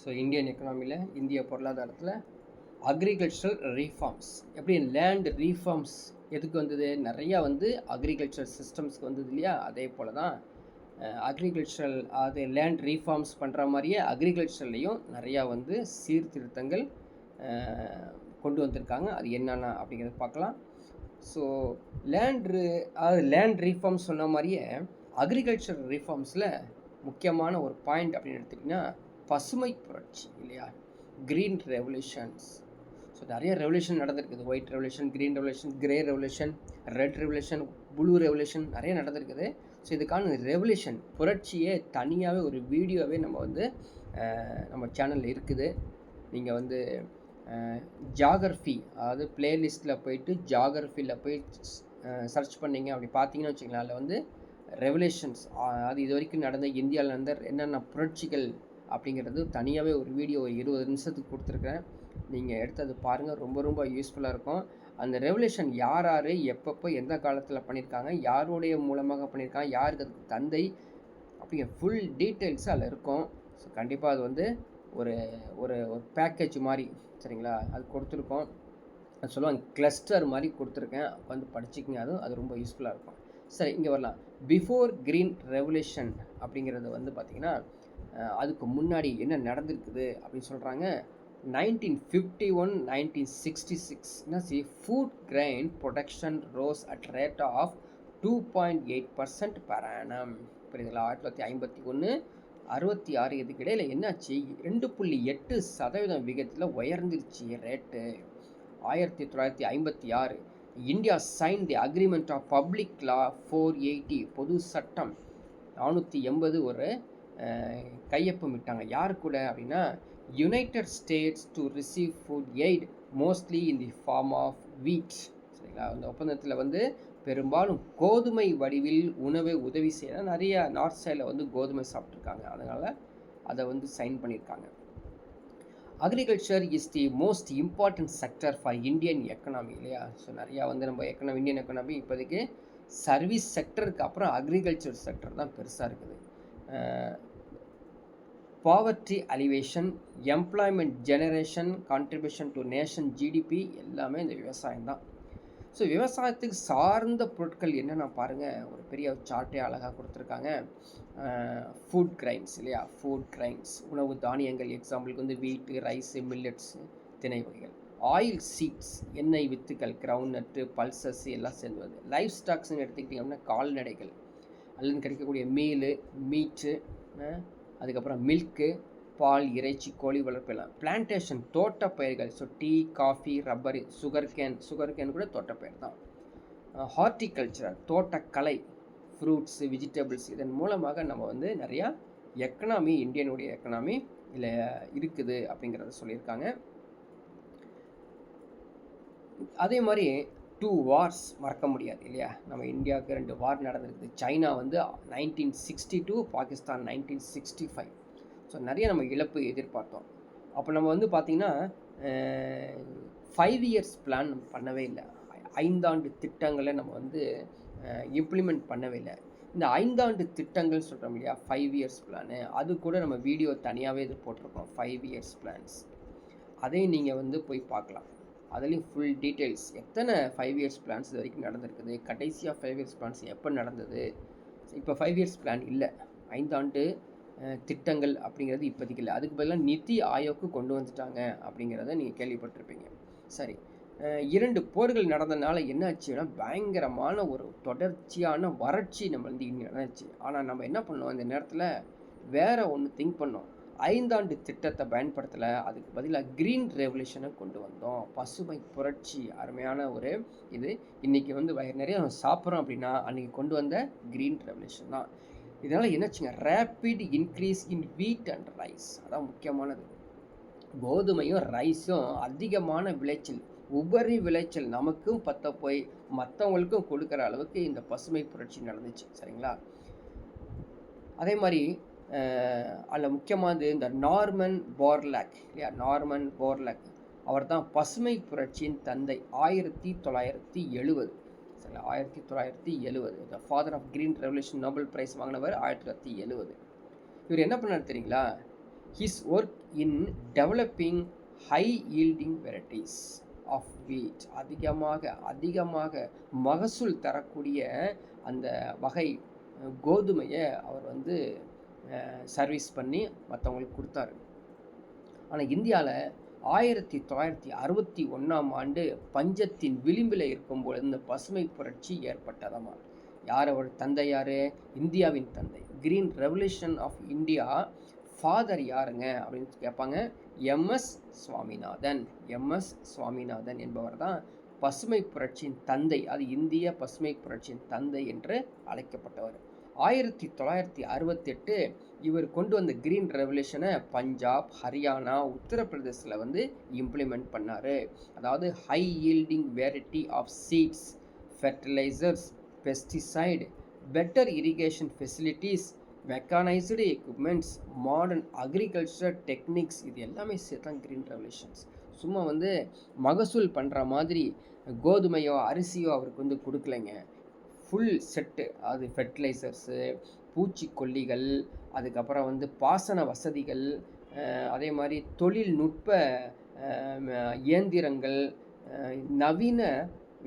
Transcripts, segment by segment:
So Indian எக்கனாமியில் இந்திய பொருளாதாரத்தில் agricultural reforms எப்படி லேண்ட் ரீஃபார்ம்ஸ் எதுக்கு வந்தது? நிறையா வந்து அக்ரிகல்ச்சர் சிஸ்டம்ஸ்க்கு வந்தது இல்லையா? அதே போல் தான் அக்ரிகல்ச்சரல் அது லேண்ட் ரீஃபார்ம்ஸ் பண்ணுற மாதிரியே அக்ரிகல்ச்சர்லேயும் நிறையா வந்து சீர்திருத்தங்கள் கொண்டு வந்திருக்காங்க. அது என்னென்ன அப்படிங்கிறத பார்க்கலாம். ஸோ லேண்ட் ரீஃபார்ம்ஸ் சொன்ன மாதிரியே அக்ரிகல்ச்சர் ரீஃபார்ம்ஸில் முக்கியமான ஒரு பாயிண்ட் அப்படின்னு எடுத்துக்கிட்டிங்கன்னா பசுமை புரட்சி இல்லையா? Green revolutions. ஸோ நிறைய ரெவல்யூஷன் நடந்திருக்குது. White revolution, green revolution, grey revolution, red revolution, blue revolution நிறைய நடந்திருக்குது. ஸோ இதுக்கான ரெவல்யூஷன் புரட்சியே தனியாகவே ஒரு வீடியோவே நம்ம வந்து நம்ம சேனலில் இருக்குது. நீங்கள் வந்து ஜாகிரஃபி அதாவது பிளேலிஸ்ட்டில் போயிட்டு ஜாகிரஃபியில் போய் சர்ச் பண்ணிங்க அப்படி பார்த்தீங்கன்னு வச்சுக்கலாம். அதில் வந்து ரெவல்யூஷன்ஸ் அது இது வரைக்கும் நடந்த இந்தியாவில் நடந்த என்னென்ன புரட்சிகள் அப்படிங்கிறது தனியாகவே ஒரு வீடியோ 20 நிமிஷத்துக்கு கொடுத்துருக்கேன். நீங்கள் எடுத்து அது பாருங்கள். ரொம்ப ரொம்ப யூஸ்ஃபுல்லாக இருக்கும். அந்த ரெவல்யூஷன் யார் யார் எப்பப்போ எந்த காலத்தில் பண்ணியிருக்காங்க, யாருடைய மூலமாக பண்ணியிருக்காங்க, யாருக்கு அதுக்கு தந்தை அப்படிங்கிற ஃபுல் டீட்டெயில்ஸ் அதில் இருக்கும். ஸோ கண்டிப்பாக அது வந்து ஒரு ஒரு ஒரு பேக்கேஜ் மாதிரி சரிங்களா அது கொடுத்துருக்கோம். அது சொல்லுவாங்க கிளஸ்டர் மாதிரி கொடுத்துருக்கேன். வந்து படிச்சுக்கிங்க. அது ரொம்ப யூஸ்ஃபுல்லாக இருக்கும். சரி, இங்கே வரலாம். பிஃபோர் க்ரீன் ரெவல்யூஷன் அப்படிங்கிறது வந்து பார்த்திங்கன்னா அதுக்கு முன்னாடி என்ன நடந்திருக்குது அப்படின்னு சொல்கிறாங்க. 1951 1966 food grain production rose at rate of 2.8% per annum. புரியுதுங்களா? 1951 66 இதுக்கு இடையில் என்னாச்சு? 2.8% விகிதத்தில் உயர்ந்துருச்சு rate. 1956 India sign the agreement of public law 480 பொது சட்டம் 480 ஒரு கையொப்பமிட்டாங்க. யார் கூட அப்படின்னா United States to receive food aid mostly in the form of wheat. சரிங்களா? அந்த ஒப்பந்தத்தில் வந்து பெரும்பாலும் கோதுமை வடிவில் உணவை உதவி செய்ய நிறைய நார்த் சைடில் வந்து கோதுமை சாப்பிட்ருக்காங்க. அதனால் அதை வந்து சைன் பண்ணியிருக்காங்க. Agriculture is the most important sector for Indian economy இல்லையா? ஸோ நிறையா வந்து நம்ம இந்தியன் எக்கனாமி இப்போதைக்கு சர்வீஸ் செக்டருக்கு அப்புறம் அக்ரிகல்ச்சர் செக்டர் தான் பெருசாக இருக்குது. Poverty alleviation, employment generation, contribution to nation GDP எல்லாமே இந்த விவசாயம் தான். ஸோ விவசாயத்துக்கு சார்ந்த பொருட்கள் என்னென்ன பாருங்கள். ஒரு பெரிய சார்ட்டே அழகாக கொடுத்துருக்காங்க. ஃபுட் கிரைன்ஸ் இல்லையா? ஃபுட் கிரைன்ஸ் உணவு தானியங்கள். எக்ஸாம்பிளுக்கு வந்து வீட்டு, ரைஸு, மில்லட்ஸு, திணை வகைகள். ஆயில் சீட்ஸ் எண்ணெய் வித்துக்கள், கிரவுண்ட் நட்டு, பல்சஸ் எல்லாம் சேர்ந்து வருது. லைஃப் ஸ்டாக்ஸ்ன்னு எடுத்துக்கிட்டிங்கன்னா கால்நடைகள் அல்லது கிடைக்கக்கூடிய மீட்டு, அதுக்கப்புறம் மில்க்கு, பால், இறைச்சி, கோழி வளர்ப்பு எல்லாம். பிளான்டேஷன் தோட்டப்பயிர்கள். So tea, coffee, rubber, sugar cane கூட தோட்டப்பயிர் தான். ஹார்டிகல்ச்சர் தோட்டக்கலை, ஃப்ரூட்ஸ், வெஜிடபிள்ஸ். இதன் மூலமாக நம்ம வந்து நிறையா எக்கனாமி இந்தியனுடைய எக்கனாமி இதில் இருக்குது அப்படிங்கிறத சொல்லியிருக்காங்க. அதே மாதிரி 2 வார்ஸ் மறக்க முடியாது இல்லையா? நம்ம இந்தியாவுக்கு 2 வார் நடந்திருக்குது. சைனா வந்து 1962, பாகிஸ்தான் 1965. ஸோ நிறைய நம்ம இழப்பு எதிர்பார்த்தோம். அப்போ நம்ம வந்து பார்த்திங்கன்னா 5 இயர்ஸ் பிளான் பண்ணவே இல்லை. 5 ஆண்டு திட்டங்களை நம்ம வந்து இம்ப்ளிமெண்ட் பண்ணவே இல்லை. இந்த 5 ஆண்டு திட்டங்கள் சொல்கிறோம் இல்லையா? 5 இயர்ஸ் பிளானு, அது கூட நம்ம வீடியோ தனியாகவே இது போட்டிருக்கோம். 5 இயர்ஸ் பிளான்ஸ் அதையும் நீங்கள் வந்து போய் பார்க்கலாம். அதுலேயும் ஃபுல் டீட்டெயில்ஸ் எத்தனை 5 இயர்ஸ் பிளான்ஸ் இது வரைக்கும் நடந்திருக்குது, கடைசியாக 5 இயர்ஸ் பிளான்ஸ் எப்போ நடந்தது. இப்போ 5 இயர்ஸ் பிளான் இல்லை, 5 ஆண்டு திட்டங்கள் அப்படிங்கிறது இப்போதைக்கு இல்லை. அதுக்கு பதிலாக நிதி ஆயோக்கு கொண்டு வந்துட்டாங்க அப்படிங்கிறத நீங்கள் கேள்விப்பட்டிருப்பீங்க. சரி, 2 போர்கள் நடந்ததுனால என்ன ஆச்சுன்னா பயங்கரமான ஒரு தொடர்ச்சியான வறட்சி நம்ம வந்து இங்கே நடந்துச்சு. ஆனால் நம்ம என்ன பண்ணோம், இந்த நேரத்தில் வேறு ஒன்று திங்க் பண்ணோம். 5 ஆண்டு திட்டத்தை பயன்படுத்தலை, அதுக்கு பதிலாக க்ரீன் ரெவல்யூஷனை கொண்டு வந்தோம். பசுமை புரட்சி அருமையான ஒரு இது. இன்றைக்கி வந்து நிறைய நம்ம சாப்பிட்றோம் அப்படின்னா அன்றைக்கி கொண்டு வந்த க்ரீன் ரெவல்யூஷன் தான். இதனால் என்னாச்சுங்க, ரேப்பிட் இன்க்ரீஸ் இன் வீட் அண்ட் ரைஸ். அதான் முக்கியமானது. கோதுமையும் ரைஸும் அதிகமான விளைச்சல், உபரி விளைச்சல் நமக்கும் பற்ற போய் மற்றவங்களுக்கும் கொடுக்குற அளவுக்கு இந்த பசுமை புரட்சி நடந்துச்சு. சரிங்களா? அதே மாதிரி அதில் முக்கியமானது இந்த நார்மன் போர்லாக் இல்லையா? நார்மன் போர்லாக் அவர் தான் பசுமை புரட்சியின் தந்தை. 1970. சரி, 1970 the father of green revolution Nobel prize வாங்கினவர் 1970. இவர் என்ன பண்ணார் தெரியுங்களா? His work in developing high yielding varieties of wheat, அதிகமாக மகசூல் தரக்கூடிய அந்த வகை கோதுமையை அவர் வந்து சர்வீஸ் பண்ணி மற்றவங்களுக்கு கொடுத்தாரு. ஆனால் இந்தியாவில் 1961 பஞ்சத்தின் விளிம்பில் இருக்கும்போது இந்த பசுமை புரட்சி ஏற்பட்டதாமா. அவர் தந்தை யார்? இந்தியாவின் தந்தை. Green revolution of India father யாருங்க அப்படின்னு கேட்பாங்க. எம்எஸ் சுவாமிநாதன் என்பவர் தான் பசுமை புரட்சியின் தந்தை. அது இந்திய பசுமை புரட்சியின் தந்தை என்று அழைக்கப்பட்டவர். 1968 இவர் கொண்டு வந்த கிரீன் ரெவல்யூஷனை பஞ்சாப், ஹரியானா, உத்தரப்பிரதேசில் வந்து இம்ப்ளிமெண்ட் பண்ணார். அதாவது high yielding variety of seeds, fertilisers, pesticide, better irrigation facilities, mechanised equipments, modern agriculture techniques, இது எல்லாமே சேர்த்து தான் கிரீன் ரெவல்யூஷன்ஸ். சும்மா வந்து மகசூல் பண்ணுற மாதிரி கோதுமையோ அரிசியோ அவருக்கு வந்து கொடுக்கலைங்க. ஃபுல் செட்டு, அது ஃபெர்டிலைசர்ஸு, பூச்சிக்கொல்லிகள், அதுக்கப்புறம் வந்து பாசன வசதிகள், அதே மாதிரி தொழில்நுட்ப இயந்திரங்கள், நவீன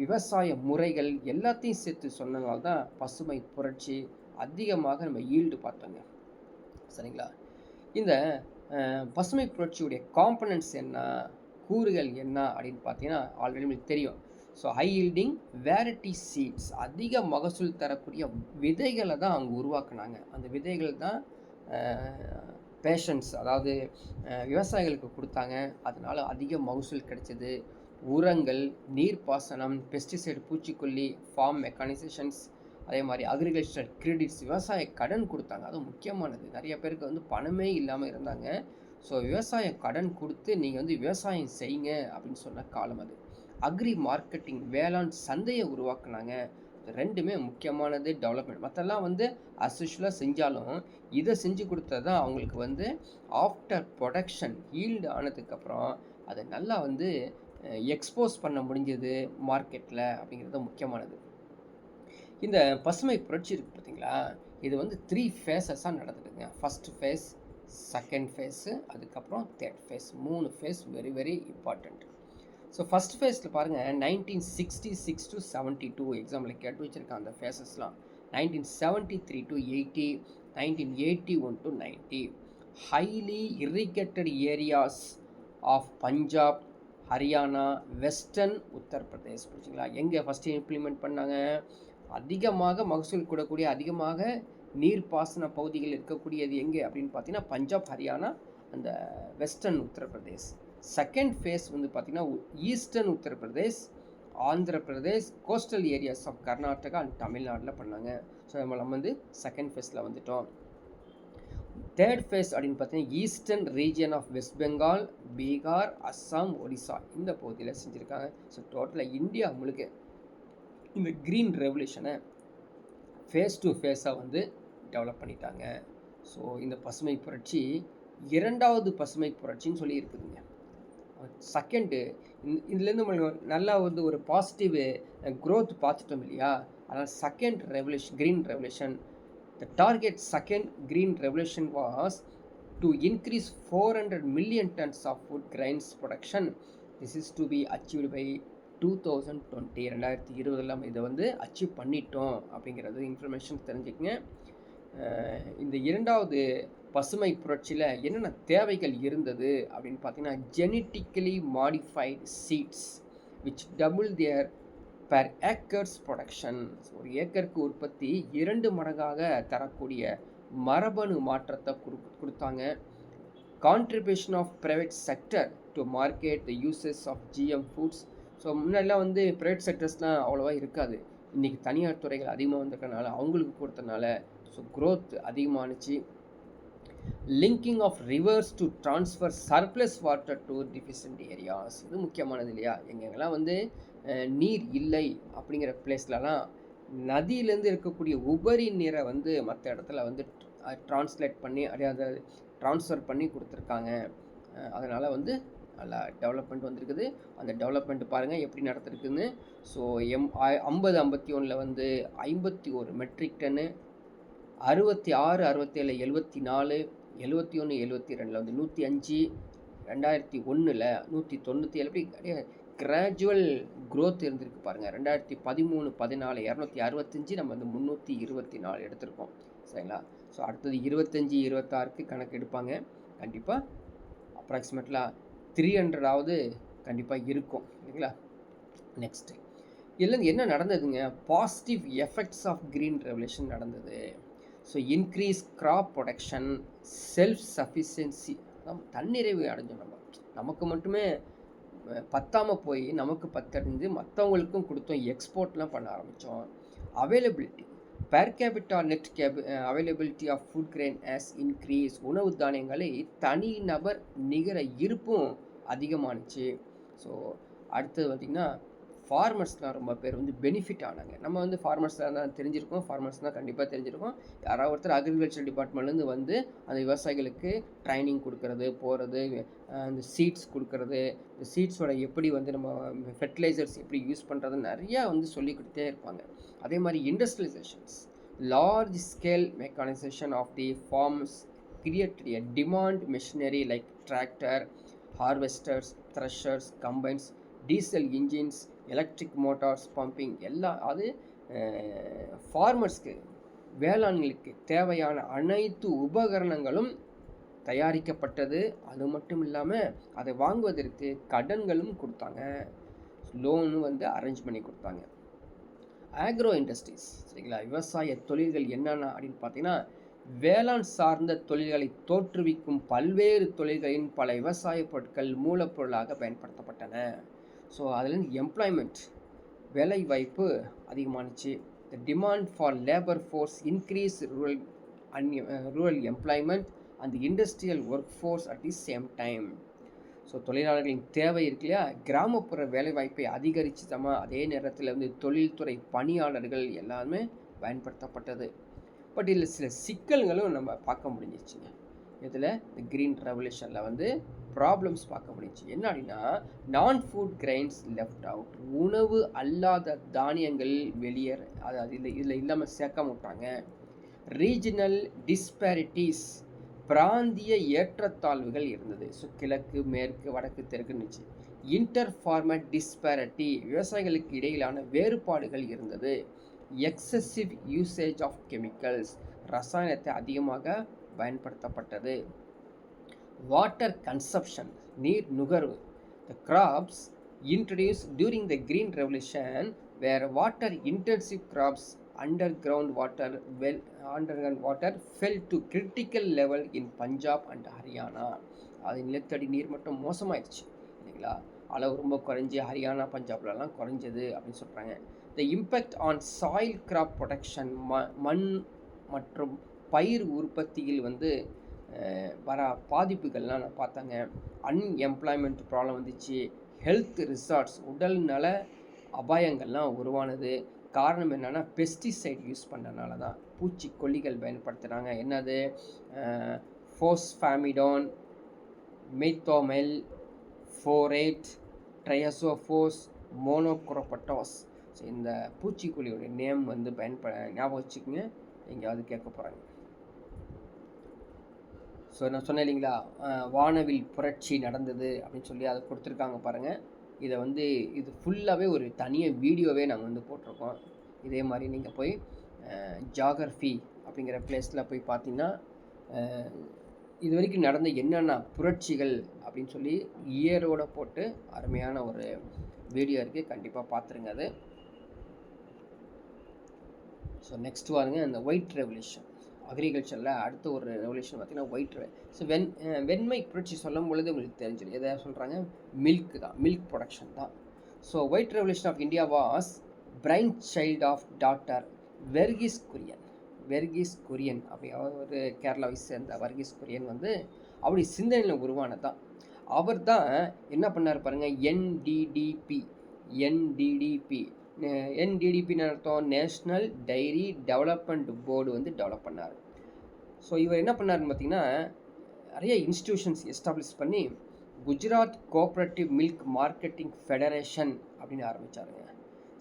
விவசாய முறைகள் எல்லாத்தையும் சேர்த்து சொன்னதால தான் பசுமை புரட்சி அதிகமாக நம்ம ஈல்டு பார்த்தோங்க. சரிங்களா? இந்த பசுமை புரட்சியுடைய காம்பனன்ட்ஸ் என்ன, கூறுகள் என்ன அப்படின்னு பார்த்தீங்கன்னா ஆல்ரெடி உங்களுக்கு தெரியும். ஸோ ஹை ஈல்டிங் வேரைட்டி சீட்ஸ், அதிக மகசூல் தரக்கூடிய விதைகளை தான் அவங்க உருவாக்குனாங்க. அந்த விதைகள் தான் பேஷன்ஸ், அதாவது விவசாயிகளுக்கு கொடுத்தாங்க. அதனால் அதிக மகசூல் கிடைச்சது. உரங்கள், நீர்ப்பாசனம், பெஸ்டிசைடு, பூச்சிக்கொல்லி, ஃபார்ம் மெக்கானைசேஷன்ஸ், அதே மாதிரி அக்ரிகல்ச்சர் கிரெடிட்ஸ், விவசாய கடன் கொடுத்தாங்க. அதுவும் முக்கியமானது. நிறைய பேருக்கு வந்து பணமே இல்லாமல் இருந்தாங்க. ஸோ விவசாய கடன் கொடுத்து நீங்கள் வந்து விவசாயம் செய்யுங்க அப்படின்னு சொன்ன காலம் அது. அக்ரி மார்க்கெட்டிங், வேளாண் சந்தையை உருவாக்குனாங்க. ரெண்டுமே முக்கியமானது டெவலப்மெண்ட். மற்றெல்லாம் வந்து அஸ்யூஷுவலாக செஞ்சாலும் இதை செஞ்சு கொடுத்தது தான் அவங்களுக்கு வந்து ஆஃப்டர் ப்ரொடக்ஷன் ஈல்டு ஆனதுக்கப்புறம் அதை நல்லா வந்து எக்ஸ்போஸ் பண்ண முடிஞ்சது மார்க்கெட்டில் அப்படிங்கிறது முக்கியமானது. இந்த பசுமை புரட்சி இருக்குது பார்த்தீங்களா, இது வந்து 3 ஃபேஸஸாக நடந்துடுங்க. ஃபஸ்ட் ஃபேஸ், செகண்ட் ஃபேஸு, அதுக்கப்புறம் third phase. 3 phase very very important. So first ஃபேஸில் பாருங்கள், 1966 to 72 எக்ஸாம்பிள் கேட்டு வச்சுருக்காங்க அந்த ஃபேஸஸ்லாம். 1973 to 80, 1981 to 90. Highly irrigated areas of Punjab, Haryana, western Uttar Pradesh. புரிஞ்சுங்களா? எங்கே ஃபஸ்ட்டு இம்ப்ளிமெண்ட் பண்ணாங்க? அதிகமாக மகசூல் கூடக்கூடிய, அதிகமாக நீர்ப்பாசன பகுதிகள் இருக்கக்கூடியது எங்கே அப்படின்னு பார்த்தீங்கன்னா பஞ்சாப், ஹரியானா, அந்த வெஸ்டர்ன் உத்தரப்பிரதேஷ். செகண்ட் ஃபேஸ் வந்து பார்த்திங்கன்னா eastern Uttar Pradesh, Andhra Pradesh, coastal areas of Karnataka and தமிழ்நாட்டில் பண்ணாங்க. ஸோ நம்ம வந்து செகண்ட் ஃபேஸில் வந்துட்டோம். தேர்ட் ஃபேஸ் அப்படின்னு பார்த்தீங்கன்னா eastern region of West Bengal, Bihar, Assam, Odisha இந்த பகுதியில் செஞ்சுருக்காங்க. ஸோ டோட்டலாக இந்தியா முழுக்க இந்த க்ரீன் ரெவல்யூஷனை ஃபேஸ் டு ஃபேஸாக வந்து டெவலப் பண்ணிட்டாங்க. ஸோ இந்த பசுமை புரட்சி இரண்டாவது பசுமை புரட்சின்னு சொல்லி இருக்குதுங்க. செகண்டு, இதுலேருந்து நம்மளுக்கு நல்லா வந்து ஒரு பாசிட்டிவ் க்ரோத் பார்த்துட்டோம் இல்லையா? அதனால் second revolution, green revolution, the target second green revolution was to increase 400 million tons of food grains production. This is to be achieved by 2020. 2020 இதை வந்து அச்சீவ் பண்ணிட்டோம் அப்படிங்கிறது இன்ஃபர்மேஷன் தெரிஞ்சுக்கங்க. இந்த இரண்டாவது பசுமை புரட்சியில் என்னென்ன தேவைகள் இருந்தது அப்படின்னு பார்த்தீங்கன்னா genetically modified seeds which double their per acres production. ஒரு ஏக்கருக்கு உற்பத்தி 2 மடங்காக தரக்கூடிய மரபணு மாற்றத்தை கொடுத்தாங்க. Contribution of private sector to market the uses of GM foods. So முன்னாடிலாம் வந்து ப்ரைவேட் செக்டர்ஸ்லாம் அவ்வளோவா இருக்காது. இன்றைக்கி தனியார் துறைகள் அதிகமாக வந்திருக்கனால அவங்களுக்கு கொடுத்தனால ஸோ க்ரோத் அதிகமானுச்சு. Linking of rivers to transfer surplus water to deficient areas. இது முக்கியமானது இல்லையா? எங்கெங்கெல்லாம் வந்து நீர் இல்லை அப்படிங்கிற பிளேஸ்லலாம் நதியிலேருந்து இருக்கக்கூடிய உபரி நீரை வந்து மற்ற இடத்துல வந்து ட்ரான்ஸ்லேட் பண்ணி அதை ட்ரான்ஸ்ஃபர் பண்ணி கொடுத்துருக்காங்க. அதனால் வந்து நல்லா டெவலப்மெண்ட் வந்திருக்குது. அந்த டெவலப்மெண்ட் பாருங்கள் எப்படி நடத்திருக்குன்னு. ஸோ 50-51 வந்து 51 மெட்ரிக் டன்னு, 66, 67, 74, 71 72 வந்து 105, 2001 197 அப்படி கிராஜுவல் growth இருந்திருக்கு பாருங்கள். 2013 14 265, நம்ம வந்து 324 எடுத்திருக்கோம். சரிங்களா? ஸோ அடுத்தது 25 26க்கு கணக்கு எடுப்பாங்க. கண்டிப்பாக அப்ராக்சிமேட்லாக 300ஆவது கண்டிப்பாக இருக்கும் இல்லைங்களா? நெக்ஸ்ட்டு இதுலேருந்து என்ன நடந்ததுங்க? Positive effects of green revolution நடந்தது. So increase crop production, self sufficiency, தன்னிறைவு அடைஞ்சோம். நமக்கு மட்டுமே பத்தாமல் போய் நமக்கு பத்தடைஞ்சு மற்றவங்களுக்கும் கொடுத்தோம், எக்ஸ்போர்ட்லாம் பண்ண ஆரம்பித்தோம். Availability per capita net availability of food grain has increased. உணவு தானியங்களை தனிநபர் நிகர இருப்பும் அதிகமானுச்சு. ஸோ அடுத்தது பார்த்திங்கன்னா ஃபார்மர்ஸ்லாம் ரொம்ப பேர் வந்து பெனிஃபிட் ஆனாங்க. நம்ம வந்து ஃபார்மர்ஸ்லாம் தான் தெரிஞ்சிருக்கோம், ஃபார்மர்ஸ்னால் கண்டிப்பாக தெரிஞ்சிருக்கோம். யாராவது ஒருத்தர் அக்ரிகல்ச்சர் டிபார்ட்மெண்ட்லேருந்து வந்து அந்த விவசாயிகளுக்கு ட்ரைனிங் கொடுக்கறது, போகிறது, அந்த சீட்ஸ் கொடுக்கறது, இந்த சீட்ஸோட எப்படி வந்து நம்ம ஃபெர்டிலைசர்ஸ் எப்படி யூஸ் பண்ணுறது நிறையா வந்து சொல்லி கொடுத்தே இருப்பாங்க. அதே மாதிரி industrialisations, large scale mechanisation of the farms created a demand machinery like tractor, harvesters, threshers, combines, diesel engines, electric motors, pumping எல்லாம். அது ஃபார்மர்ஸ்க்கு வேளாண்களுக்கு தேவையான அனைத்து உபகரணங்களும் தயாரிக்கப்பட்டது. அது மட்டும் இல்லாமல் அதை வாங்குவதற்கு கடன்களும் கொடுத்தாங்க, லோனும் வந்து அரேஞ்ச் பண்ணி கொடுத்தாங்க. ஆக்ரோ இண்டஸ்ட்ரீஸ், சரிங்களா, விவசாய தொழில்கள் என்னென்ன அப்படின்னு பார்த்தீங்கன்னா, வேளாண் சார்ந்த தொழில்களை தோற்றுவிக்கும் பல்வேறு தொழில்களின் பல விவசாய பொருட்கள் மூலப்பொருளாக பயன்படுத்தப்பட்டன. ஸோ அதுலேருந்து எம்ப்ளாய்மெண்ட், வேலை வாய்ப்பு அதிகமானுச்சு. The demand for labour force increase rural employment and industrial work force at the same time. So தொழிலாளர்களின் தேவை இருக்கு இல்லையா, கிராமப்புற வேலைவாய்ப்பை அதிகரிச்சுதமா. அதே நேரத்தில் வந்து தொழில்துறை பணியாளர்கள் எல்லாருமே பயன்படுத்தப்பட்டது. பட் இதில் சில சிக்கல்களும் நம்ம பார்க்க முடிஞ்சிச்சுங்க. இதில் இந்த க்ரீன் ரெவல்யூஷனில் வந்து ப்ராப்ளம்ஸ் பார்க்க முடிஞ்சிச்சு. என்ன அப்படின்னா, நான் ஃபுட் கிரைன்ஸ் லெஃப்ட் அவுட், உணவு அல்லாத தானியங்கள் வெளியேற, அதாவது இதில் இல்லாமல் சேர்க்க மாட்டாங்க. ரீஜனல் டிஸ்பேரிட்டிஸ், பிராந்திய ஏற்றத்தாழ்வுகள் இருந்தது. ஸோ கிழக்கு மேற்கு வடக்கு தெற்குன்னுச்சு. இன்டர் ஃபார்மர் டிஸ்பேரிட்டி, விவசாயிகளுக்கு இடையிலான வேறுபாடுகள் இருந்தது. எக்ஸசிவ் யூசேஜ் ஆஃப் கெமிக்கல்ஸ், ரசாயனத்தை அதிகமாக பயன்படுத்தப்பட்டது. வாட்டர் கன்சப்ஷன், நீர் நுகர்வு. The crops introduced during the green revolution where water intensive crops. underground water fell to critical level in Punjab and Haryana. அது நிலத்தடி நீர் மட்டும் மோசமாயிடுச்சு இல்லைங்களா, அளவு ரொம்ப குறைஞ்சி ஹரியானா பஞ்சாப்லலாம் குறைஞ்சது அப்படின்னு சொல்கிறாங்க. The impact on soil graph production, மண் மற்றும் பயிர் உற்பத்தியில் வந்து வர பாதிப்புகள்லாம் நான் பார்த்தாங்க. அன்எம்ப்ளாய்மெண்ட் ப்ராப்ளம் வந்துச்சு. ஹெல்த் ரிசார்ட்ஸ், உடல் நல அபாயங்கள்லாம் உருவானது. காரணம் என்னென்னா, பெஸ்டிசைட் யூஸ் பண்ணுறதுனால தான். பூச்சிக்கொல்லிகள் பயன்படுத்துகிறாங்க. என்னது, ஃபோஸ்ஃபாமிடான், மெய்த்தோமெல், ஃபோரேட், ட்ரையசோஃபோஸ், மோனோக்ரோபட்டாஸ். ஸோ இந்த பூச்சிக்கொல்லியோடைய நேம் வந்து ஞாபகம் வச்சுக்கோங்க, எங்கேயாவது கேட்க போகிறாங்க. ஸோ நான் சொன்னேன் இல்லைங்களா, வானவில் புரட்சி நடந்தது அப்படின்னு சொல்லி அதை கொடுத்துருக்காங்க பாருங்கள். இதை வந்து இது ஃபுல்லாகவே ஒரு தனியாக வீடியோவே நாங்கள் வந்து போட்டிருக்கோம். இதே மாதிரி நீங்கள் போய் ஜாகிரஃபி அப்படிங்கிற பிளேஸில் போய் பார்த்தீங்கன்னா, இது வரைக்கும் நடந்த என்னென்ன புரட்சிகள் அப்படின்னு சொல்லி இயரோட போட்டு அருமையான ஒரு வீடியோ இருக்குது, கண்டிப்பாக பார்த்துருங்க அது. ஸோ நெக்ஸ்ட் பாருங்க, இந்த ஒயிட் ரெவல்யூஷன் அக்ரிகல்ச்சரில் அடுத்த ஒரு ரெவல்யூஷன் பார்த்திங்கன்னா ஒயிட். ஸோ வெண்மை புரட்சி சொல்லும் பொழுது உங்களுக்கு தெரிஞ்சிடும் எதை சொல்கிறாங்க, மில்க் தான், மில்க் ப்ரொடக்ஷன் தான். So white revolution of India was brain child of doctor Verghese Kurien அப்படி ஒரு கேரளாவை சேர்ந்த வர்கீஸ் குரியன் வந்து அப்படி சிந்தனையில் உருவானது தான். அவர் தான் என்ன பண்ணார் பாருங்கள், என்டிடிபின்னு அர்த்தம், நேஷ்னல் டைரி டெவலப்மெண்ட் போர்டு வந்து டெவலப் பண்ணார். ஸோ இவர் என்ன பண்ணாருன்னு பார்த்தீங்கன்னா, நிறைய இன்ஸ்டிடியூஷன்ஸ் எஸ்டாப்ளிஷ் பண்ணி Gujarat cooperative milk marketing federation அப்படின்னு ஆரம்பித்தாருங்க.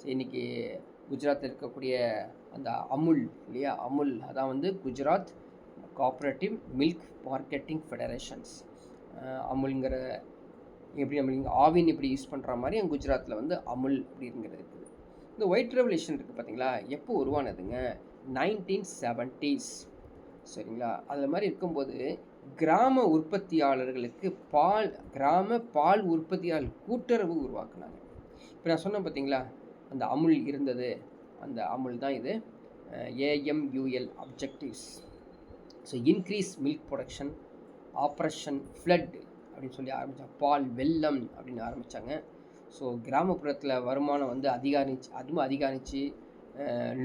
ஸோ இன்றைக்கி குஜராத்தில் இருக்கக்கூடிய அந்த அமுல் இல்லையா, அமுல் அதான் வந்து Gujarat cooperative milk marketing federations. அமுல்ங்கிற எப்படி நம்ம இங்கே ஆவின் இப்படி யூஸ் பண்ணுற மாதிரி அங்கே குஜராத்தில் வந்து அமுல் அப்படிங்கிறது இருக்குது. இந்த ஒயிட் ரெவல்யூஷன் இருக்குது பார்த்தீங்களா, எப்போ உருவானதுங்க? 1970s. சரிங்களா? அதில் மாதிரி இருக்கும்போது கிராம உற்பத்தியாளர்களுக்கு கிராம பால் உற்பத்தியாளர் கூட்டுறவு உருவாக்குனாங்க. இப்போ நான் சொன்னேன் பார்த்தீங்களா, அந்த அமுல் இருந்தது, அந்த அமுல் தான் இது. AMUL objectives. So increase milk production, operation flood அப்படின்னு சொல்லி ஆரம்பித்தாங்க. பால் வெள்ளம் அப்படின்னு ஆரம்பித்தாங்க. ஸோ கிராமப்புறத்தில் வருமானம் வந்து அதிகரிச்சு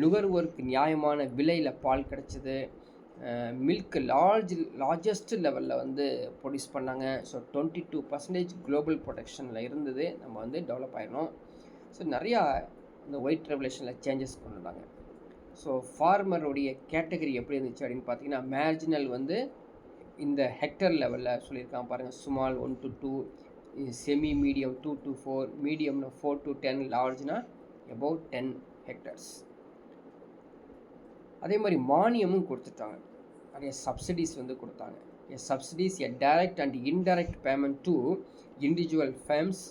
நுகர்வோருக்கு நியாயமான விலையில் பால் கிடச்சிது. மில்க் லார்ஜஸ்ட் லெவலில் வந்து ப்ரொடியூஸ் பண்ணாங்க. ஸோ 22% குளோபல் ப்ரொடக்ஷனில் இருந்தது. நம்ம வந்து டெவலப் ஆகிடணும். ஸோ நிறையா இந்த ஒயிட் ரெவல்யூஷனில் சேஞ்சஸ் கொண்டு வந்தாங்க. ஸோ ஃபார்மருடைய கேட்டகரி எப்படி இருந்துச்சு அப்படின்னு பார்த்தீங்கன்னா, மேர்ஜினல் வந்து இந்த ஹெக்டர் லெவலில் சொல்லியிருக்காங்க பாருங்கள். Small 1 to 2, semi medium 2 to 4, மீடியம்னா 4 to 10, லார்ஜ்னா அபவுட் 10 ஹெக்டர்ஸ். அதே மாதிரி மானியமும் கொடுத்துட்டாங்க, நிறைய சப்சிடிஸ் வந்து கொடுத்தாங்க. Subsidies direct and indirect payment to individual farms,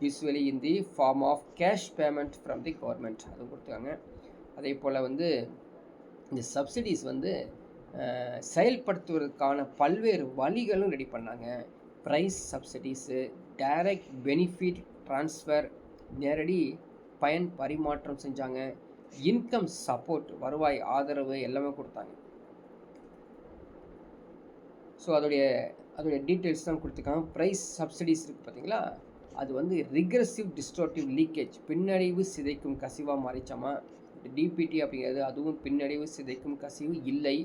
usually in the form of cash payment from the government, அதுவும் கொடுத்தாங்க. அதே போல் வந்து இந்த சப்சிடிஸ் வந்து செயல்படுத்துவதற்கான பல்வேறு வழிகளும் ரெடி பண்ணாங்க. ப்ரைஸ் சப்சிடிஸு, டைரக்ட் பெனிஃபிட் ட்ரான்ஸ்ஃபர், நேரடி பயன் பரிமாற்றம் செஞ்சாங்க. இன்கம் சப்போர்ட், வருவாய் ஆதரவு எல்லாமே கொடுத்தாங்க. ஸோ அதோடைய டீட்டெயில்ஸ் தான் கொடுத்துருக்காங்க. ப்ரைஸ் சப்சிடிஸ் இருக்குது பார்த்தீங்களா, அது வந்து ரிக்ரெசிவ் டிஸ்டோர்டிவ் லீக்கேஜ், பின்னடைவு சிதைக்கும் கசிவாக மாறிச்சாமா. டிபிடி அப்படிங்கிறது அதுவும் பின்னடைவு சிதைக்கும் கசிவு இல்லை.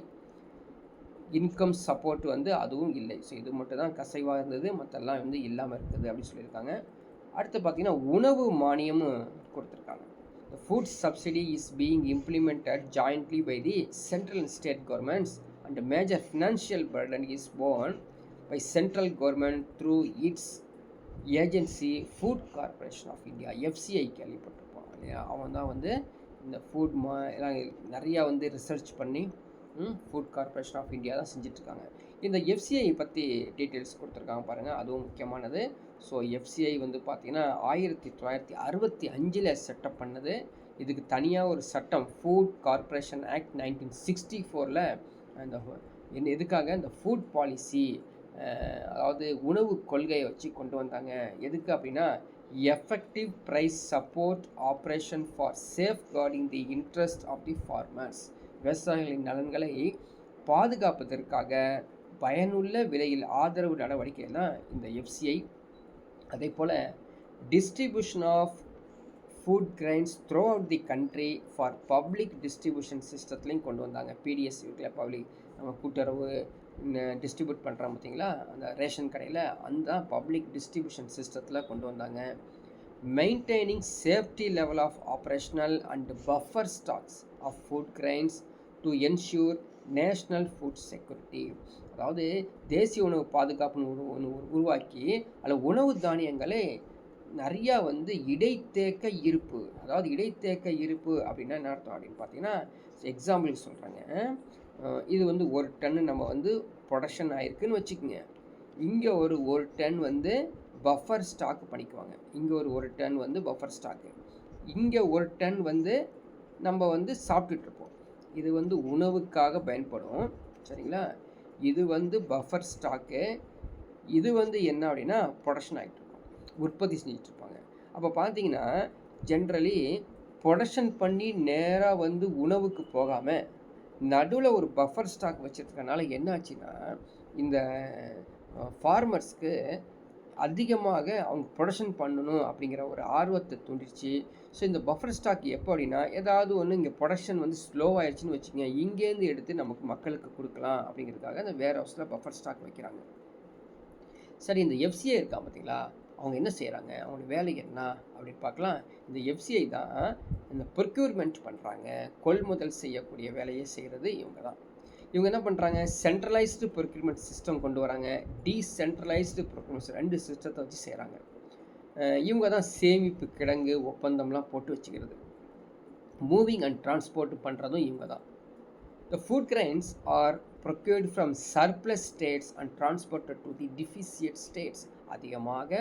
இன்கம் சப்போர்ட் வந்து அதுவும் இல்லை. ஸோ இது மட்டும் தான் கசிவாக இருந்தது, மற்றெல்லாம் வந்து இல்லாமல் இருக்குது அப்படின்னு சொல்லியிருக்காங்க. அடுத்து பார்த்தீங்கன்னா உணவு மானியமும் கொடுத்துருக்காங்க. The food subsidy is being implemented jointly by the central and state governments, and the major financial burden is borne by central government through its agency Food Corporation of India, FCI. கேள்விப்பட்டிருப்போம் இல்லையா? அவன் தான் வந்து இந்த food எல்லாம் நிறையா வந்து research பண்ணி ஃபுட் கார்பரேஷன் ஆஃப் இந்தியா தான் செஞ்சிட்ருக்காங்க. இந்த எஃப்சிஐ பற்றி டீட்டெயில்ஸ் கொடுத்துருக்காங்க பாருங்கள், அதுவும் முக்கியமானது. ஸோ எஃப்சிஐ வந்து பார்த்திங்கன்னா 1965 செட்டப் பண்ணது. இதுக்கு தனியாக ஒரு சட்டம், ஃபுட் கார்பரேஷன் ஆக்ட் 1964 அந்த எதுக்காக இந்த ஃபுட் பாலிசி, அதாவது உணவு கொள்கையை வச்சு கொண்டு வந்தாங்க. எதுக்கு அப்படின்னா, effective price support operation for safeguarding the interest of the farmers, விவசாயிகளின் நலன்களை பாதுகாப்பதற்காக பயனுள்ள விலையில் ஆதரவு நடவடிக்கை தான் இந்த எஃப்சிஐ. அதே போல் distribution of food grains throughout the country for public distribution சிஸ்டத்துலேயும் கொண்டு வந்தாங்க. பிடிஎஸ் இருக்குல்ல, பப்ளிக் நம்ம கூட்டுறவு டிஸ்ட்ரிபியூட் பண்ணுறோம் பார்த்தீங்களா, அந்த ரேஷன் கடையில், அந்த பப்ளிக் டிஸ்ட்ரிபியூஷன் சிஸ்டத்தில் கொண்டு வந்தாங்க. Maintaining safety level of operational and buffer stocks of food grains to ensure national food security, அதாவது தேசிய உணவு பாதுகாப்புன்னு உருவாக்கி அதில் உணவு தானியங்களே நிறையா வந்து இடைத்தேக்க இருப்பு, அதாவது இடைத்தேக்க இருப்பு அப்படின்னா என்ன அர்த்தம் அப்படின்னு பார்த்தீங்கன்னா, எக்ஸாம்பிளுக்கு சொல்கிறாங்க. இது வந்து 1 டன் நம்ம வந்து ப்ரொடக்ஷன் ஆகிருக்குன்னு வச்சுக்கோங்க. இங்கே ஒரு டன் வந்து பஃபர் ஸ்டாக் பண்ணிக்குவாங்க. இங்கே ஒரு டன் வந்து பஃபர் ஸ்டாக்கு, இங்கே 1 டன் வந்து நம்ம வந்து சாப்பிட்டுட்ருப்போம். இது வந்து உணவுக்காக பயன்படும், சரிங்களா? இது வந்து பஃபர் ஸ்டாக்கு, இது வந்து என்ன அப்படின்னா ப்ரொடக்ஷன் ஆகிட்டுருக்கும், உற்பத்தி செஞ்சிட்ருப்பாங்க. அப்போ பார்த்தீங்கன்னா ஜென்ரலி ப்ரொடக்ஷன் பண்ணி நேராக வந்து உணவுக்கு போகாமல் நடுவில் ஒரு பஃபர் ஸ்டாக் வச்சுருக்கனால என்ன ஆச்சுன்னா, இந்த ஃபார்மர்ஸ்க்கு அதிகமாக அவங்க ப்ரொடக்ஷன் பண்ணணும் அப்படிங்கிற ஒரு ஆர்வத்தை தூண்டிச்சு. ஸோ இந்த பஃபர் ஸ்டாக் எப்போ அப்படின்னா, ஏதாவது ஒன்று இங்கே ப்ரொடக்ஷன் வந்து ஸ்லோவாகிடுச்சின்னு வச்சுக்கோங்க, இங்கேருந்து எடுத்து நமக்கு மக்களுக்கு கொடுக்கலாம் அப்படிங்கிறதுக்காக அந்த வேர் ஹவுஸில் பஃபர் ஸ்டாக் வைக்கிறாங்க. சரி, இந்த எஃப்சிஐ இருக்கா பார்த்தீங்களா, அவங்க என்ன செய்கிறாங்க, அவங்களோட வேலை என்ன அப்படின்னு பார்க்கலாம். இந்த எஃப்சிஐ தான் இந்த ப்ரொக்யூர்மெண்ட் பண்ணுறாங்க, கொள்முதல் செய்யக்கூடிய வேலையை செய்கிறது இவங்க தான். இவங்க என்ன பண்ணுறாங்க, சென்ட்ரலைஸ்டு ப்ரொக்யூர்மெண்ட் சிஸ்டம் கொண்டு வராங்க, டீசென்ட்ரலைஸ்டு ப்ரொக்யூர்மெண்ட், 2 சிஸ்டத்தை வச்சு செய்கிறாங்க. இவங்க தான் சேமிப்பு கிடங்கு ஒப்பந்தம்லாம் போட்டு வச்சுக்கிறது, மூவிங் அண்ட் டிரான்ஸ்போர்ட் பண்ணுறதும் இவங்க தான். The food grains are procured from surplus states and transported to the deficient states. அதிகமாக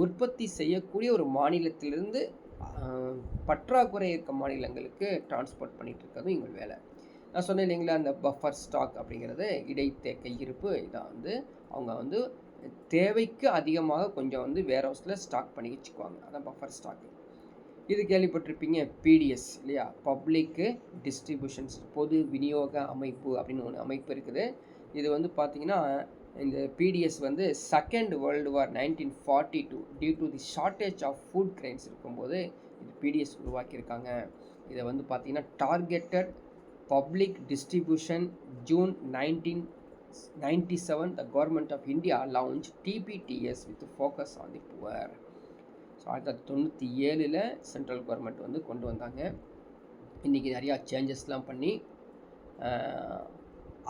உற்பத்தி செய்யக்கூடிய ஒரு மாநிலத்திலிருந்து பற்றாக்குறை இருக்க மாநிலங்களுக்கு டிரான்ஸ்போர்ட் பண்ணிகிட்டு இருக்கிறதும் எங்கள் வேலை. நான் சொன்னேன் இல்லைங்களா, அந்த பஃபர் ஸ்டாக் அப்படிங்கிறது இடைத்தேக்க இருப்பு. இதான் வந்து அவங்க வந்து தேவைக்கு அதிகமாக கொஞ்சம் வந்து வேர் ஹவுஸில் ஸ்டாக் பண்ணி வச்சுக்குவாங்க. அதான் பஃபர் ஸ்டாக்கு. இது கேள்விப்பட்டிருப்பீங்க, பிடிஎஸ் இல்லையா, பப்ளிக்கு டிஸ்ட்ரிபியூஷன்ஸ், பொது விநியோக அமைப்பு அப்படின்னு ஒன்று அமைப்பு இருக்குது. இது வந்து பார்த்திங்கன்னா இந்த பிடிஎஸ் வந்து second world war 1942 due to the shortage of food grains இருக்கும்போது இது பிடிஎஸ் உருவாக்கியிருக்காங்க. இதை வந்து பார்த்திங்கன்னா targeted public distribution June 1997 the government of India launched TPTS with focus on the poor. So 1997 central government வந்து கொண்டு வந்தாங்க. இன்றைக்கி நிறையா சேஞ்சஸ்லாம் பண்ணி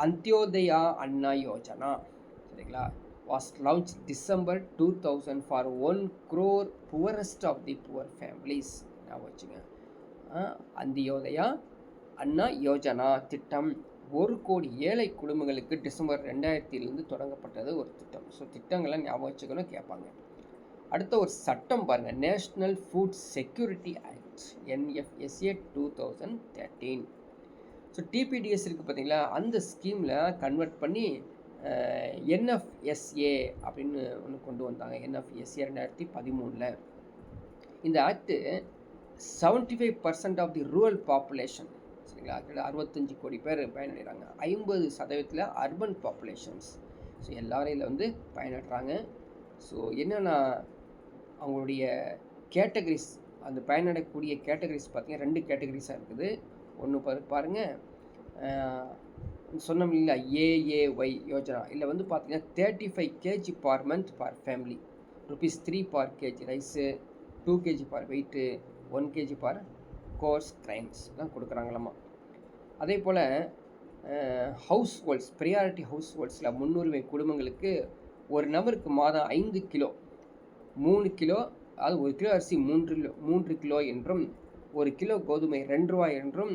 அந்தியோதயா அண்ணா யோஜனா சரிங்களா was launch December 2000 for 1 crore poorest of the poor families. நான் வச்சுங்க, அந்தியோதயா அண்ணா யோஜனா திட்டம் 1 கோடி ஏழை குடும்பங்களுக்கு டிசம்பர் 2000 தொடங்கப்பட்டது ஒரு திட்டம். ஸோ திட்டங்களை ஞாபகம் வச்சுக்கணும், கேட்பாங்க. அடுத்த ஒரு சட்டம் பாருங்கள், national food security act NFSA 2013. So TPDS இருக்குது பார்த்தீங்களா, அந்த ஸ்கீமில் கன்வெர்ட் பண்ணி NFSA அப்படின்னு ஒன்று கொண்டு வந்தாங்க. NFSA 2013. இந்த act 75% of the rural population சரிங்களா, 65 கோடி பேர் பயனடைகிறாங்க. 50% அர்பன் பாப்புலேஷன்ஸ். ஸோ எல்லாரும் இதில் வந்து பயனடுறாங்க. ஸோ என்னென்னா அவங்களுடைய கேட்டகரிஸ், அந்த பயனடக்கூடிய கேட்டகரிஸ் பார்த்திங்கன்னா 2 கேட்டகரிஸாக இருக்குது. ஒன்று பாருங்கள், சொன்னோம் இல்லைங்களா AAY யோஜனா. இதில் வந்து பார்த்திங்கன்னா 35 kg பார் மந்த் பார் ஃபேமிலி, ₹3 பார் கேஜி ரைஸு, 2 kg பார் வெயிட்டு, 1 kg பார் கோர்ஸ் கிரைன்ஸ் தான் கொடுக்குறாங்களாமா. அதே போல் ஹவுஸ் ஹோல்ட்ஸ், ப்ரியாரிட்டி ஹவுஸ் ஹோல்ட்ஸில் முன்னுரிமை குடும்பங்களுக்கு ஒரு நபருக்கு மாதம் 5 கிலோ, 3 கிலோ, அதாவது 1 கிலோ அரிசி 3 கிலோ என்றும், 1 கிலோ கோதுமை ₹2 என்றும்,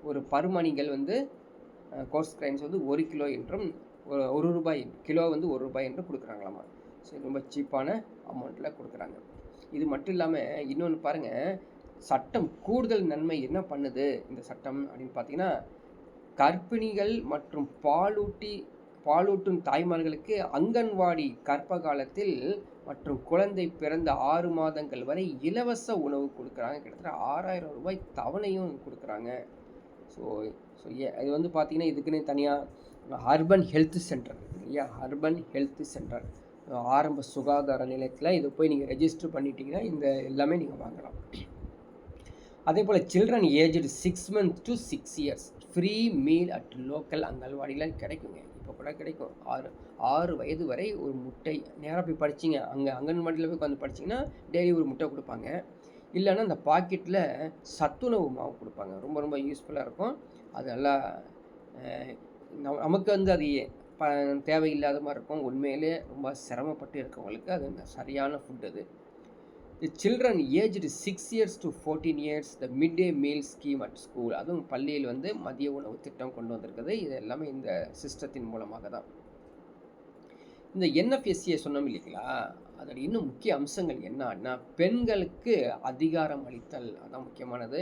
ஒரு பருமணிகள் வந்து கோர்ஸ் கிரைன்ஸ் வந்து 1 கிலோ என்றும், ₹1 கிலோ வந்து ₹1 என்றும் கொடுக்குறாங்களாமா. ஸோ ரொம்ப சீப்பான அமௌண்ட்டில் கொடுக்குறாங்க. இது மட்டும் இல்லாமல் இன்னொன்று பாருங்கள், சட்டம் கூடுதல் நன்மை என்ன பண்ணுது இந்த சட்டம் அப்படின்னு பார்த்தீங்கன்னா, கர்ப்பிணிகள் மற்றும் பாலூட்டும் தாய்மார்களுக்கு அங்கன்வாடி கர்ப்ப காலத்தில் மற்றும் குழந்தை பிறந்த 6 மாதங்கள் வரை இலவச உணவு கொடுக்குறாங்க. கிட்டத்தட்ட ₹6000 தவணையும் கொடுக்குறாங்க. ஸோ இது வந்து பார்த்திங்கன்னா இதுக்குன்னு தனியாக அர்பன் ஹெல்த் சென்டர் இல்லையா, அர்பன் ஹெல்த் சென்டர் ஆரம்ப சுகாதார நிலையத்தில் இது போய் நீங்கள் ரெஜிஸ்டர் பண்ணிட்டீங்கன்னா இந்த எல்லாமே நீங்கள் வாங்கலாம். அதே போல் children aged 6 months to 6 years free meal at local அங்கன்வாடிலாம் கிடைக்குங்க. இப்போ கூட கிடைக்கும். 6 வயது வரை ஒரு முட்டை, நேராக போய் படிச்சிங்க, அங்கே அங்கன்வாடியில் போய் உட்காந்து படிச்சிங்கன்னா டெய்லி ஒரு முட்டை கொடுப்பாங்க. இல்லைன்னா அந்த பாக்கெட்டில் சத்துணவு மாவு கொடுப்பாங்க. ரொம்ப ரொம்ப யூஸ்ஃபுல்லாக இருக்கும். அது நல்லா நமக்கு வந்து அது தேவையில்லாத மாதிரி இருக்கும். உண்மையிலே ரொம்ப சிரமப்பட்டு இருக்கவங்களுக்கு அது சரியான ஃபுட். அது தி children aged 6 years to 14 years the mid day meal scheme at school, அதுவும் பள்ளியில் வந்து மதிய உணவு திட்டம் கொண்டு வந்திருக்குது. இது எல்லாமே இந்த சிஸ்டத்தின் மூலமாக தான். இந்த NFSA சொன்னோம் இல்லைங்களா, அதோட இன்னும் முக்கிய அம்சங்கள் என்னன்னா, பெண்களுக்கு அதிகாரம் அளித்தல், அதான் முக்கியமானது.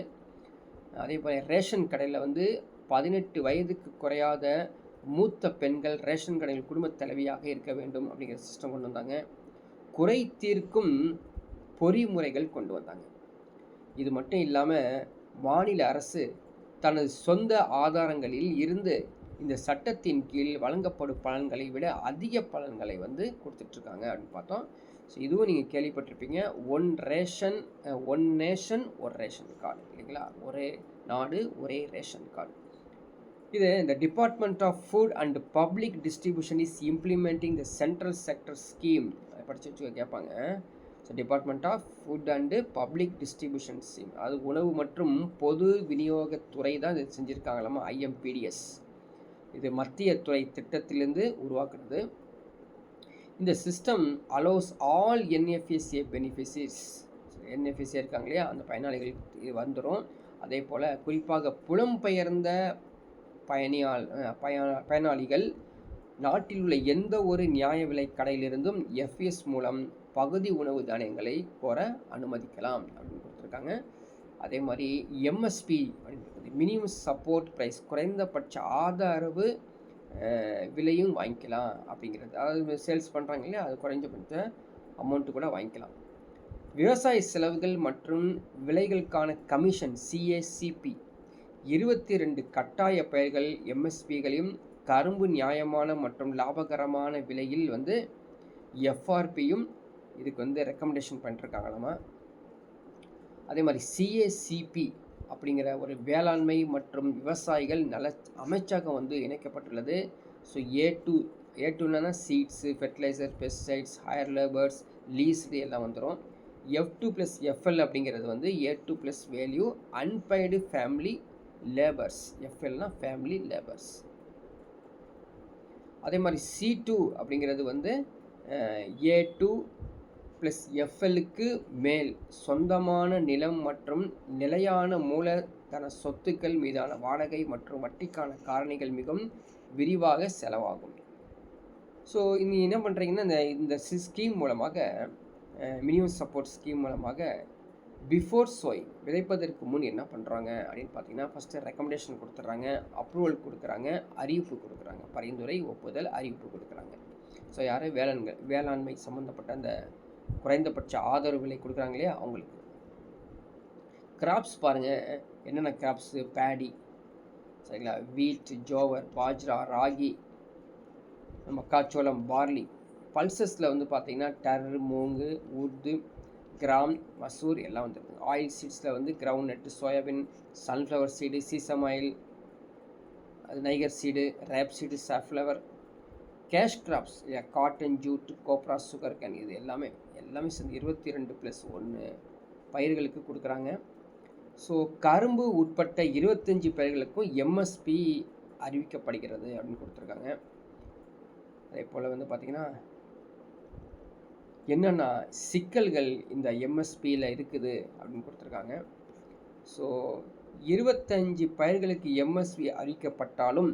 அதே போல் ரேஷன் கடையில் வந்து 18 வயதுக்கு குறையாத மூத்த பெண்கள் ரேஷன் கடையில் குடும்பத் தலைவியாக இருக்க வேண்டும் அப்படிங்கிற சிஸ்டம் கொண்டு வந்தாங்க. குறை தீர்க்கும் பொறிமுறைகள் கொண்டு வந்தாங்க. இது மட்டும் இல்லாமல் மாநில அரசு தனது சொந்த ஆதாரங்களில் இருந்து இந்த சட்டத்தின் கீழ் வழங்கப்படும் பலன்களை விட அதிக பலன்களை வந்து கொடுத்துட்ருக்காங்க அப்படின்னு பார்த்தோம். ஸோ இதுவும் நீங்கள் கேள்விப்பட்டிருப்பீங்க, ஒன் நேஷன் ஒரு ரேஷன் கார்டு இல்லைங்களா, ஒரே நாடு ஒரே ரேஷன் கார்டு. இது இந்த department of food and public distribution is implementing the central sector scheme. படிச்சு வச்சு கேட்பாங்க. So department of food and public distribution scheme, அது உணவு மற்றும் பொது விநியோகத்துறை தான் இது செஞ்சுருக்காங்களாமா, IMPDS. இது மத்திய துறை திட்டத்திலிருந்து உருவாக்குறது. இந்த system allows all NFSA beneficiaries, NFSA இருக்காங்க இல்லையா, அந்த பயனாளிகளுக்கு இது வந்துடும். அதே போல் குறிப்பாக புலம்பெயர்ந்த பயனாளிகள் நாட்டில் உள்ள எந்த ஒரு நியாய விலை கடையிலிருந்தும் எஃப்எஸ் மூலம் பகுதி உணவு தானியங்களை கோர அனுமதிக்கலாம் அப்படின்னு கொடுத்துருக்காங்க. அதே மாதிரி எம்எஸ்பி அப்படின்றது மினிமம் சப்போர்ட் ப்ரைஸ், குறைந்தபட்ச ஆதரவு விலையும் வாங்கிக்கலாம் அப்படிங்கிறது. அதாவது சேல்ஸ் பண்ணுறாங்க இல்லையா, அது குறைஞ்சபட்ச அமௌண்ட்டு கூட வாங்கிக்கலாம். விவசாய செலவுகள் மற்றும் விலைகளுக்கான கமிஷன் சிஏசிபி 22 கட்டாய பயிர்கள் எம்எஸ்பிகளையும் கரும்பு நியாயமான மற்றும் லாபகரமான விலையில் வந்து எஃப்ஆர்பியும் இதுக்கு வந்து ரெக்கமெண்டேஷன் பண்ணிருக்காங்களாமா. அதே மாதிரி சிஏசிபி அப்படிங்கிற ஒரு வேளாண்மை மற்றும் விவசாயிகள் நல அமைச்சகம் வந்து இணைக்கப்பட்டுள்ளது. ஸோ ஏ2னா seeds, fertiliser, pesticides, hired labours, leased எல்லாம் வந்துடும். F2+FL அப்படிங்கிறது வந்து A2+ value unpaid family labours, எஃப்எல்னா ஃபேமிலி லேபர்ஸ். அதே மாதிரி C2 அப்படிங்கிறது வந்து A2+FLக்கு மேல் சொந்தமான நிலம் மற்றும் நிலையான மூலதன சொத்துக்கள் மீதான வாடகை மற்றும் வட்டிக்கான காரணிகள் மிகவும் விரிவாக செலவாகும். ஸோ நீங்கள் என்ன பண்ணுறீங்கன்னா, இந்த ஸ்கீம் மூலமாக, மினிமம் சப்போர்ட் ஸ்கீம் மூலமாக பிஃபோர் சோயிங், விதைப்பதற்கு முன் என்ன பண்ணுறாங்க அப்படின்னு பார்த்தீங்கன்னா, ஃபஸ்ட்டு ரெக்கமெண்டேஷன் கொடுத்துட்றாங்க, அப்ரூவல் கொடுக்குறாங்க, அறிவிப்பு கொடுக்குறாங்க, பரிந்துரை, ஒப்புதல், அறிவிப்பு கொடுக்குறாங்க. ஸோ யார் வேளாண்மை சம்மந்தப்பட்ட அந்த குறைந்தபட்ச ஆதரவு விலை கொடுக்குறாங்க இல்லையா அவங்களுக்கு. கிராப்ஸ் பாருங்கள், என்னென்ன கிராப்ஸு, பேடி, சரிங்களா, வீட், ஜோவர், பாஜ்ரா, ராகி, மக்காச்சோளம், பார்லி. பல்சஸில் வந்து பார்த்திங்கன்னா டர், மூங்கு, உர்து, கிராம், மசூர் எல்லாம் வந்துருக்கு. ஆயில் சீட்ஸில் வந்து ground nut, soybean, sunflower seed, sesame oil, அது niger seed, rape seed, safflower. Cash crops cotton, jute, copra, sugar cane, இது எல்லாமே சேர்ந்து 22+1 பயிர்களுக்கு கொடுக்குறாங்க. ஸோ கரும்பு உட்பட்ட 25 பயிர்களுக்கும் எம்எஸ்பி அறிவிக்கப்படுகிறது அப்படின்னு கொடுத்துருக்காங்க. அதே போல் வந்து பார்த்திங்கன்னா என்னென்ன சிக்கல்கள் இந்த எம்எஸ்பியில் இருக்குது அப்படின்னு கொடுத்துருக்காங்க. ஸோ 25 பயிர்களுக்கு எம்எஸ்பி அறிவிக்கப்பட்டாலும்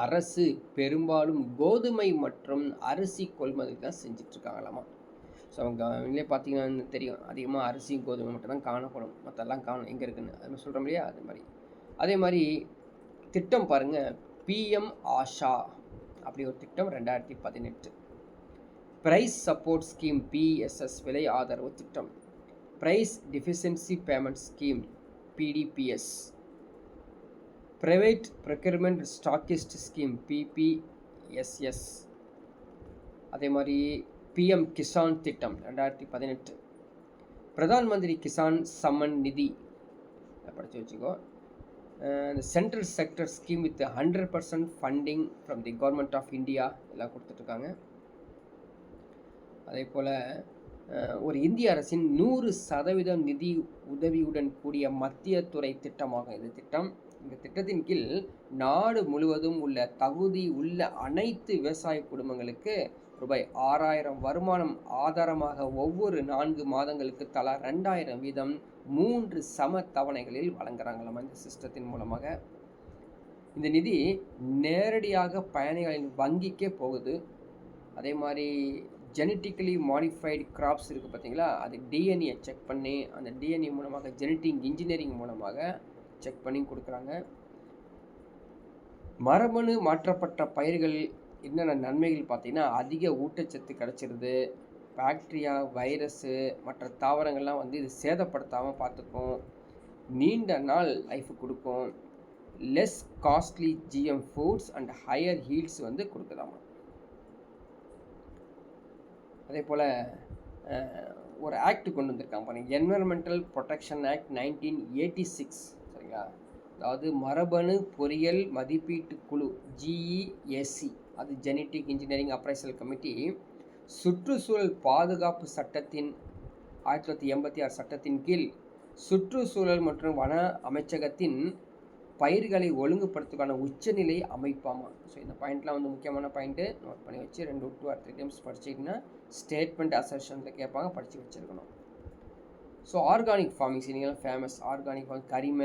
அரசு பெரும்பாலும் கோதுமை மற்றும் அரிசி கொள்முதல் தான் செஞ்சிட்ருக்காங்களாமா. ஸோ அவங்க அவங்களே பார்த்தீங்கன்னா தெரியும், அதிகமாக அரிசி கோதுமை மட்டும் தான் காணப்படும், மற்றெல்லாம் காணும் எங்கே இருக்குன்னு அது சொல்கிறோம் இல்லையா. அதே மாதிரி திட்டம் பாருங்கள், பிஎம் ஆஷா அப்படி ஒரு திட்டம் 2018. ப்ரைஸ் சப்போர்ட் ஸ்கீம் பிஎஸ்எஸ், விலை ஆதரவு திட்டம். Price deficiency payment scheme PDPS. Private procurement stockist scheme PPSS. அதே மாதிரி பிஎம் கிசான் திட்டம் 2018. பிரதான் மந்திரி கிசான் சம்மன் நிதி படித்து வச்சுக்கோ. இந்த central sector scheme with 100% funding from the government of India எல்லாம் கொடுத்துட்ருக்காங்க. அதே போல் ஒரு இந்திய அரசின் 100% நிதி உதவியுடன் கூடிய மத்திய துறை திட்டமாகும் இது திட்டம். இந்த திட்டத்தின் கீழ் நாடு முழுவதும் உள்ள தகுதி உள்ள அனைத்து விவசாய குடும்பங்களுக்கு ரூபாய் 6000 வருமானம் ஆதாரமாக ஒவ்வொரு 4 மாதங்களுக்கு தலா 2000 வீதம் 3 சம தவணைகளில் வழங்குறாங்களாம் இந்த சிஸ்டத்தின் மூலமாக. இந்த நிதி நேரடியாக பயணிகளின் வங்கிக்கே போகுது. அதே மாதிரி ஜெனட்டிக்கலி மாடிஃபைடு கிராப்ஸ் இருக்குது பார்த்தீங்களா, அது டிஎன்ஏ செக் பண்ணி அந்த டிஎன்ஏ மூலமாக ஜெனட்டிக் இன்ஜினியரிங் மூலமாக செக் பண்ணி கொடுக்குறாங்க. மரபணு மாற்றப்பட்ட பயிர்கள் என்னென்ன நன்மைகள் பார்த்தீங்கன்னா, அதிக ஊட்டச்சத்து கிடச்சிருது, பாக்டீரியா, வைரஸு, மற்ற தாவரங்கள்லாம் வந்து இது சேதப்படுத்தாமல் பார்த்துக்கும், நீண்ட நாள் லைஃப் கொடுக்கும், less costly GM foods and higher yields வந்து கொடுக்குதாமா. அதே போல் ஒரு ஆக்ட் கொண்டு வந்திருக்காங்க பாருங்கள், என்விரான்மெண்டல் ப்ரொடெக்ஷன் ஆக்ட் 1986. சரிங்களா, அதாவது மரபணு பொறியியல் மதிப்பீட்டு குழு ஜிஇஏசி, அது ஜெனட்டிக் இன்ஜினியரிங் அப்ரைசல் கமிட்டி, சுற்றுச்சூழல் பாதுகாப்பு சட்டத்தின் 1986 சட்டத்தின் கீழ் சுற்றுச்சூழல் மற்றும் வன அமைச்சகத்தின் பயிர்களை ஒழுங்குபடுத்துக்கான உச்சநிலை அமைப்பாமா. ஸோ இந்த பாயிண்ட்லாம் வந்து முக்கியமான பாயிண்ட்டு நோட் பண்ணி வச்சு 2 to 3 டைம்ஸ் படிச்சிங்கன்னா ஸ்டேட்மெண்ட் அசர்ஷனில் கேட்பாங்க, படித்து வச்சுருக்கணும். ஸோ ஆர்கானிக் ஃபார்மிங்ஸ், நீங்கள் ஃபேமஸ் ஆர்கானிக் ஃபார்மிங், கரிம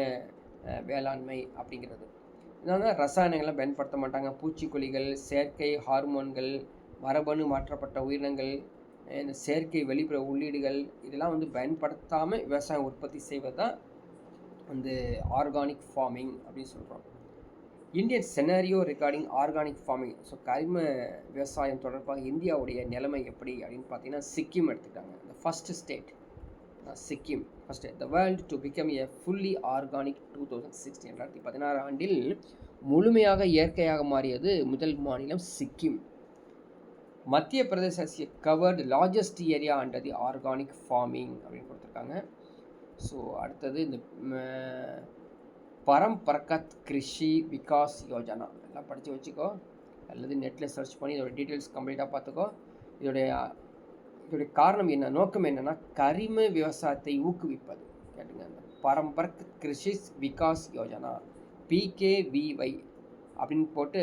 வேளாண்மை அப்படிங்கிறது. என்னன்னா ரசாயனங்கள்லாம் பயன்படுத்த மாட்டாங்க. பூச்சிக்கொல்லிகள், செயற்கை ஹார்மோன்கள், மரபணு மாற்றப்பட்ட உயிரினங்கள், இந்த செயற்கை வெளிப்புற உள்ளீடுகள் இதெல்லாம் வந்து பயன்படுத்தாமல் விவசாயம் உற்பத்தி செய்வது தான் வந்து ஆர்கானிக் ஃபார்மிங் அப்படின்னு சொல்கிறோம். Indian scenario regarding organic farming. So கரிம விவசாயம் தொடர்பாக இந்தியாவுடைய நிலைமை எப்படி அப்படின்னு பார்த்தீங்கன்னா, சிக்கிம் எடுத்துக்கிட்டாங்க. இந்த first state Sikkim. First the world to become a fully organic 2016. 2016 ஆண்டில் முழுமையாக இயற்கையாக மாறியது முதல் மாநிலம் Sikkim. Madhya Pradesh covered largest area under the organic farming அப்படின்னு கொடுத்துருக்காங்க. ஸோ அடுத்தது இந்த பரம்பரகத் கிருஷி விகாஸ் யோஜனா எல்லாம் படித்து வச்சுக்கோ, அல்லது நெட்டில் சர்ச் பண்ணி இதோட டீட்டெயில்ஸ் கம்ப்ளீட்டாக பார்த்துக்கோ. இதோடைய காரணம் என்ன, நோக்கம் என்னென்னா கரிம விவசாயத்தை ஊக்குவிப்பது. கேட்டுங்க, இந்த பரம்பரகத் கிருஷி விகாஸ் யோஜனா PKVY அப்படின்னு போட்டு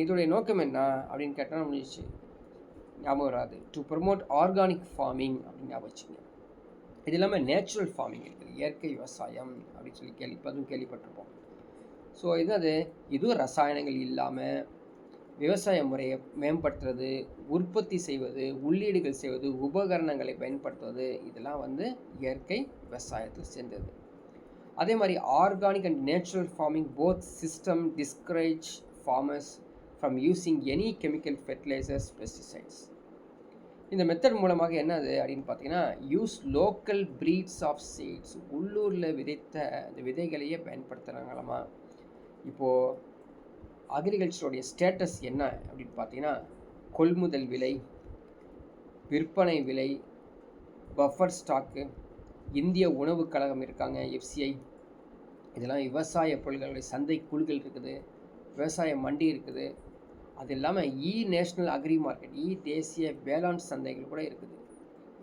இதோடைய நோக்கம் என்ன அப்படின்னு கேட்டால் முடிஞ்சிச்சு, ஞாபகம் வராது. டு ப்ரமோட் ஆர்கானிக் ஃபார்மிங் அப்படின்னு ஞாபகம் வச்சுங்க. இது இல்லாமல் நேச்சுரல் ஃபார்மிங் இருக்குது, இயற்கை விவசாயம் அப்படின்னு சொல்லி கேள்விப்பட்டிருப்போம். ஸோ இதுவும் ரசாயனங்கள் இல்லாமல் விவசாய முறையை மேம்படுத்துறது, உற்பத்தி செய்வது, உள்ளீடுகள் செய்வது, உபகரணங்களை பயன்படுத்துவது, இதெல்லாம் வந்து இயற்கை விவசாயத்தில் சேர்ந்தது. அதே மாதிரி organic and natural farming both system discourage farmers from using any chemical fertilisers, pesticides. இந்த மெத்தட் மூலமாக என்னது அப்படின்னு பார்த்தீங்கன்னா, use local breeds of seeds. உள்ளூரில் விதைத்த அந்த விதைகளையே பயன்படுத்துகிறாங்களாமா. இப்போது அக்ரிகல்ச்சருடைய ஸ்டேட்டஸ் என்ன அப்படின்னு பார்த்தீங்கன்னா, கொள்முதல் விலை, விற்பனை விலை, பஃபர் ஸ்டாக்கு, இந்திய உணவுக் கழகம் இருக்காங்க, FCI. இதெல்லாம் விவசாய பொருட்களுடைய சந்தை குழுக்கள் இருக்குது, விவசாய மண்டி இருக்குது. அது இல்லாமல் நேஷ்னல் அக்ரி மார்க்கெட், தேசிய வேளாண் சந்தைகள் கூட இருக்குது.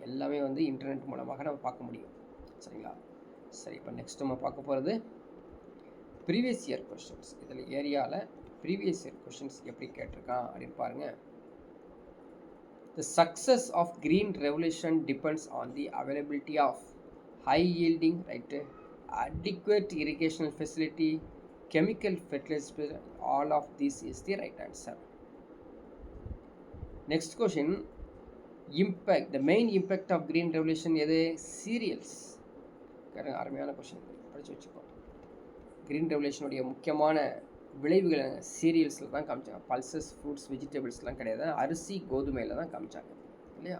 எல்லாமே வந்து இன்டர்நெட் மூலமாக நம்ம பார்க்க முடியும். சரிங்களா? சரி, இப்போ நெக்ஸ்ட் நம்ம பார்க்க போகிறது ப்ரீவியஸ் இயர் கொஷின்ஸ். இதில் ஏரியாவில் ப்ரீவியஸ் இயர் கொஷின்ஸ் எப்படி கேட்டிருக்கான் அப்படின்னு பாருங்கள். The success of green revolution depends on the availability of high yielding, right, adequate irrigation facility, chemical fertilizer. All of this is the right answer. Next question, impact, the main impact of green revolution எது? cereals. அருமையான question, படித்து வச்சுக்கோ. green revolution உடைய முக்கியமான விளைவுகளை சீரியல்ஸில் தான் காமிச்சாங்க. Pulses, fruits, வெஜிடபிள்ஸ்லாம் கிடையாது, அரிசி கோதுமையில் தான் காமிச்சாங்க இல்லையா?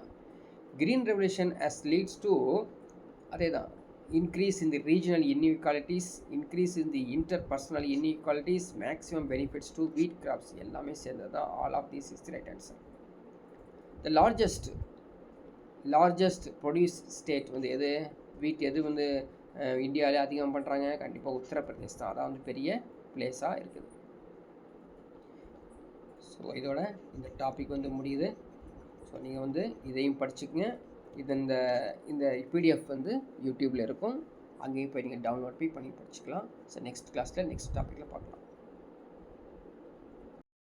Green revolution as leads to அதே தான், increase in the regional inequalities, increase in the interpersonal inequalities, maximum benefits to wheat crops. எல்லாமே சேர்ந்தது தான். all of this is the right answer. the largest produce state வந்து எது? வீட் எது வந்து இந்தியாவிலே அதிகம் பண்ணுறாங்க? கண்டிப்பாக உத்தரப்பிரதேஷ் தான். அதான் வந்து பெரிய பிளேஸாக இருக்குது. ஸோ இதோட இந்த டாபிக் வந்து முடியுது. ஸோ நீங்கள் வந்து இதையும் படிச்சுக்கங்க. இந்த PDF வந்து யூடியூப்பில் இருக்கும், அங்கேயும் போய் நீங்கள் டவுன்லோட் பண்ணி படிச்சுக்கலாம். ஸோ நெக்ஸ்ட் கிளாஸில் நெக்ஸ்ட் டாப்பிக்கில் பார்க்கலாம்.